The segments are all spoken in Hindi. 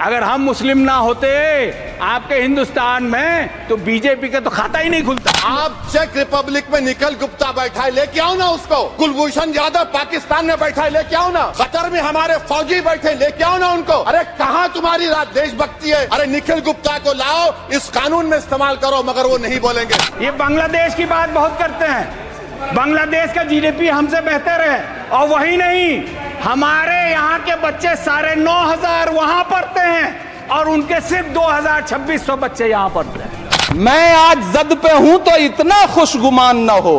अगर हम मुस्लिम ना होते आपके हिंदुस्तान में तो बीजेपी का तो खाता ही नहीं खुलता। आप चेक रिपब्लिक में निखिल गुप्ता बैठा है, लेके आओ ना उसको। कुलभूषण यादव पाकिस्तान में बैठा है, लेके आओ ना। कतर में हमारे फौजी बैठे, लेके आओ ना उनको। अरे कहाँ तुम्हारी देशभक्ति है? अरे निखिल गुप्ता को लाओ, इस कानून में इस्तेमाल करो, मगर वो नहीं बोलेंगे। ये बांग्लादेश की बात बहुत करते हैं, बांग्लादेश का जीडीपी हमसे बेहतर है, और वही नहीं, हमारे यहाँ के बच्चे 9,500 वहां पढ़ते हैं और उनके सिर्फ 2,000-2,600 बच्चे यहाँ पढ़ते हैं। मैं आज जद पे हूं तो इतना खुशगुमान न हो,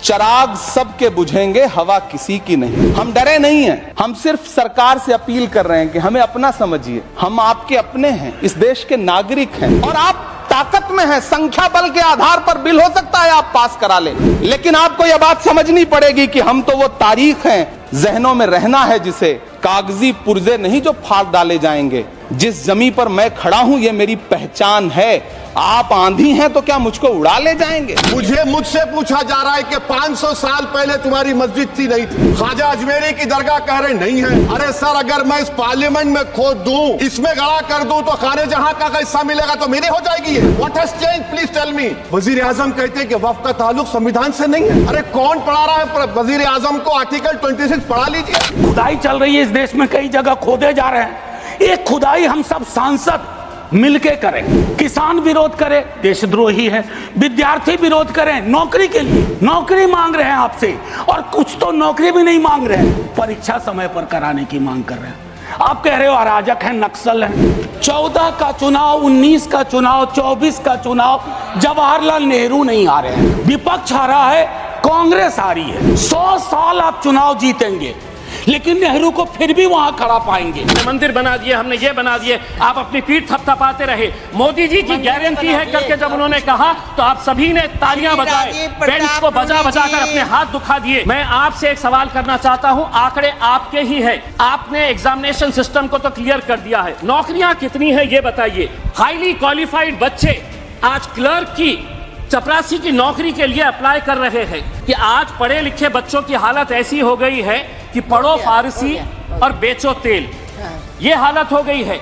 चिराग सबके बुझेंगे, हवा किसी की नहीं। हम डरे नहीं हैं, हम सिर्फ सरकार से अपील कर रहे हैं कि हमें अपना समझिए, हम आपके अपने हैं, इस देश के नागरिक हैं, और आप ताकत में है। संख्या बल के आधार पर बिल हो सकता है आप पास करा ले, लेकिन आपको यह बात समझनी पड़ेगी कि हम तो वो तारीख हैं, जहनों में रहना है जिसे, कागजी पुर्जे नहीं जो फाड़ डाले जाएंगे। जिस जमीन पर मैं खड़ा हूं ये मेरी पहचान है। आप आंधी हैं तो क्या मुझको उड़ा ले जाएंगे? मुझसे पूछा जा रहा है कि 500 साल पहले तुम्हारी मस्जिद थी, नहीं थी? ख्वाजा अजमेरी की दरगाह कह रहे नहीं है। अरे सर, अगर मैं इस पार्लियामेंट में खोद दूं, इसमें गड़ा कर दूं, तो खाने जहां का हिस्सा मिलेगा तो मेरी हो जाएगी। What has change, please tell me. वजीर आजम कहते हैं कि वक्फ का ताल्लुक संविधान से नहीं है। अरे कौन पढ़ा रहा है वजीर आजम को? आर्टिकल 26 पढ़ा लीजिए। खुदाई चल रही है इस देश में, कई जगह खोदे जा रहे हैं। एक खुदाई हम सब सांसद मिलके करें। किसान विरोध करे, देशद्रोही है। विद्यार्थी विरोध करें, नौकरी के लिए नौकरी मांग रहे हैं आपसे, और कुछ तो नौकरी भी नहीं मांग रहे हैं, परीक्षा समय पर कराने की मांग कर रहे हैं। आप कह रहे हो अराजक है, नक्सल है। 14 का चुनाव, 19 का चुनाव, 24 का चुनाव, जवाहरलाल नेहरू नहीं आ रहे हैं, विपक्ष आ रहा है, कांग्रेस आ रही है। 100 साल आप चुनाव जीतेंगे, लेकिन नेहरू को फिर भी वहां खड़ा पाएंगे। मंदिर बना दिए, हमने ये बना दिए, आप अपनी पीठ थपथपाते रहे। मोदी जी की गारंटी है करके जब उन्होंने कहा तो आप सभी ने तालियां बजाए, बेंच को बजा बजा कर अपने हाथ दुखा दिए। मैं आपसे एक सवाल करना चाहता हूं, आंकड़े आपके ही है, आपने एग्जामिनेशन सिस्टम को तो क्लियर कर दिया है, नौकरियां कितनी है ये बताइए। हाईली क्वालिफाइड बच्चे आज क्लर्क की, चपरासी की नौकरी के लिए अप्लाई कर रहे हैं कि आज पढ़े लिखे बच्चों की हालत ऐसी हो गई है कि पढ़ो फारसी और बेचो तेल, ये हालत हो गई है।